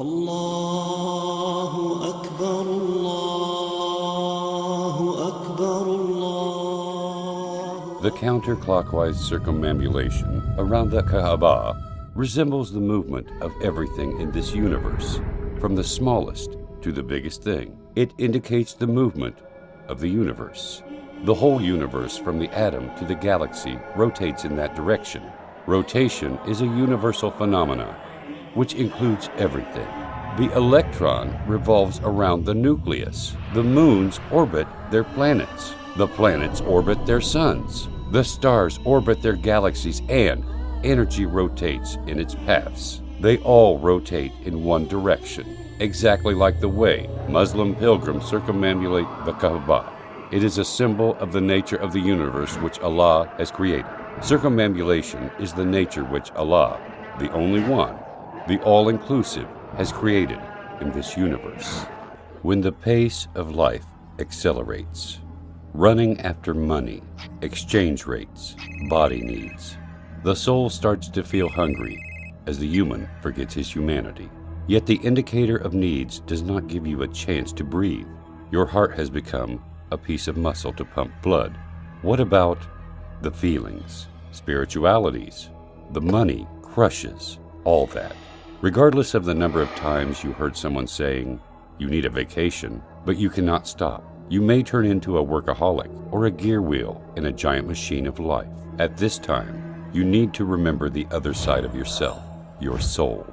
الله أكبر الله أكبر الله. The counterclockwise circumambulation around the Kaaba resembles the movement of everything in this universe, from the smallest to the biggest thing. It indicates the movement of the universe. The whole universe, from the atom to the galaxy, rotates in that direction. Rotation is a universal phenomenon, which includes everything. The electron revolves around the nucleus. The moons orbit their planets. The planets orbit their suns. The stars orbit their galaxies, and energy rotates in its paths. They all rotate in one direction, exactly like the way Muslim pilgrims circumambulate the Kaaba. It is a symbol of the nature of the universe which Allah has created. Circumambulation is the nature which Allah, the only one, the all-inclusive, has created in this universe. When the pace of life accelerates, running after money, exchange rates, body needs, the soul starts to feel hungry as the human forgets his humanity. Yet the indicator of needs does not give you a chance to breathe. Your heart has become a piece of muscle to pump blood. What about the feelings, spiritualities? The money crushes all that. Regardless of the number of times you heard someone saying, you need a vacation, but you cannot stop. You may turn into a workaholic or a gear wheel in a giant machine of life. At this time, you need to remember the other side of yourself, your soul.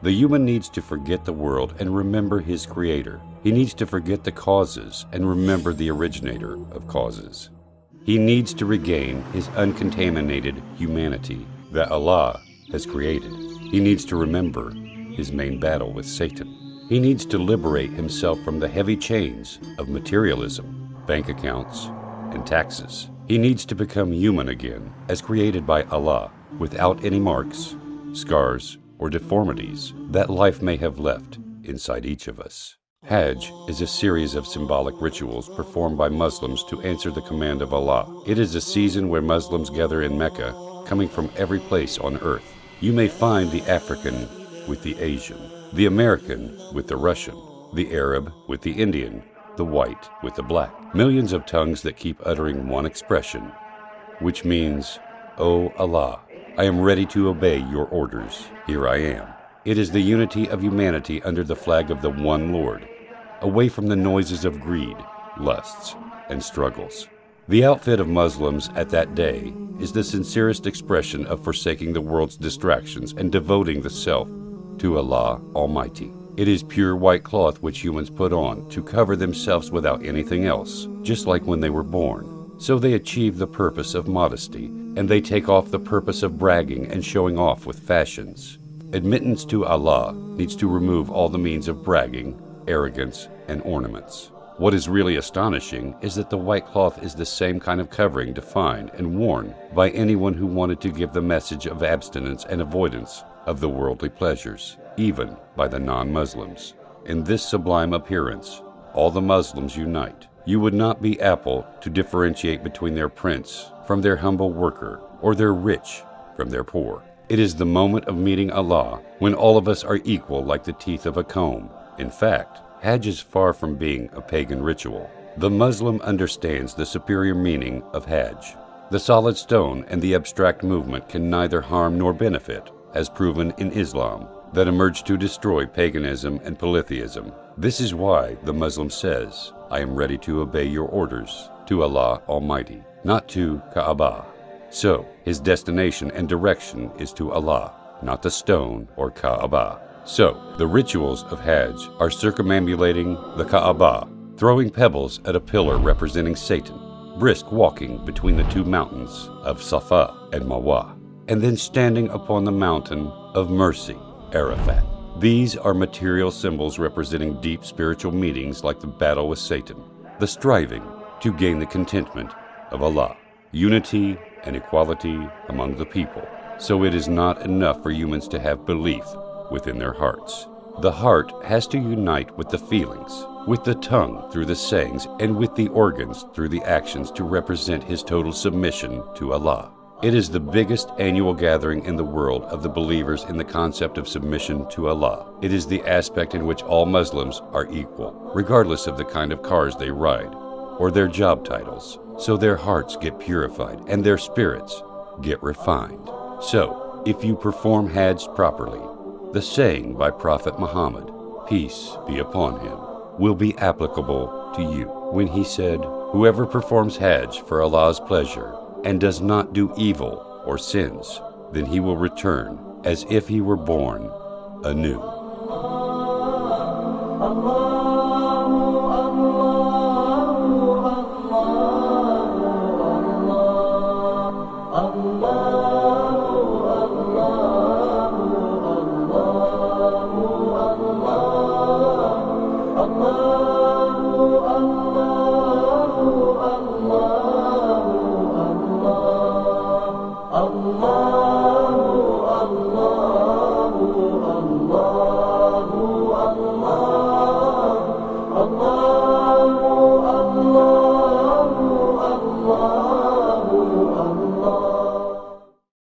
The human needs to forget the world and remember his creator. He needs to forget the causes and remember the originator of causes. He needs to regain his uncontaminated humanity that Allah has created. He needs to remember his main battle with Satan. He needs to liberate himself from the heavy chains of materialism, bank accounts, and taxes. He needs to become human again, as created by Allah, without any marks, scars, or deformities that life may have left inside each of us. Hajj is a series of symbolic rituals performed by Muslims to answer the command of Allah. It is a season where Muslims gather in Mecca, coming from every place on earth. You may find the African with the Asian, the American with the Russian, the Arab with the Indian, the white with the black. Millions of tongues that keep uttering one expression, which means, "O Allah, I am ready to obey your orders. Here I am." It is the unity of humanity under the flag of the one Lord, away from the noises of greed, lusts, and struggles. The outfit of Muslims at that day is the sincerest expression of forsaking the world's distractions and devoting the self to Allah Almighty. It is pure white cloth which humans put on to cover themselves without anything else, just like when they were born. So they achieve the purpose of modesty, and they take off the purpose of bragging and showing off with fashions. Admittance to Allah needs to remove all the means of bragging, arrogance, and ornaments. What is really astonishing is that the white cloth is the same kind of covering defined and worn by anyone who wanted to give the message of abstinence and avoidance of the worldly pleasures, even by the non-Muslims. In this sublime appearance, all the Muslims unite. You would not be Apple to differentiate between their prince from their humble worker, or their rich from their poor. It is the moment of meeting Allah when all of us are equal like the teeth of a comb. In fact, Hajj is far from being a pagan ritual. The Muslim understands the superior meaning of Hajj. The solid stone and the abstract movement can neither harm nor benefit, as proven in Islam, that emerged to destroy paganism and polytheism. This is why the Muslim says, "I am ready to obey your orders to Allah Almighty, not to Kaaba." So, his destination and direction is to Allah, not the stone or Kaaba. So, the rituals of Hajj are circumambulating the Kaaba, throwing pebbles at a pillar representing Satan, brisk walking between the two mountains of Safa and Marwa, and then standing upon the mountain of mercy, Arafat. These are material symbols representing deep spiritual meanings like the battle with Satan, the striving to gain the contentment of Allah, unity and equality among the people. So it is not enough for humans to have belief within their hearts. The heart has to unite with the feelings, with the tongue through the sayings, and with the organs through the actions to represent his total submission to Allah. It is the biggest annual gathering in the world of the believers in the concept of submission to Allah. It is the aspect in which all Muslims are equal, regardless of the kind of cars they ride or their job titles, so their hearts get purified and their spirits get refined. So, if you perform Hajj properly, the saying by Prophet Muhammad, peace be upon him, will be applicable to you when he said, "Whoever performs Hajj for Allah's pleasure and does not do evil or sins, then he will return as if he were born anew."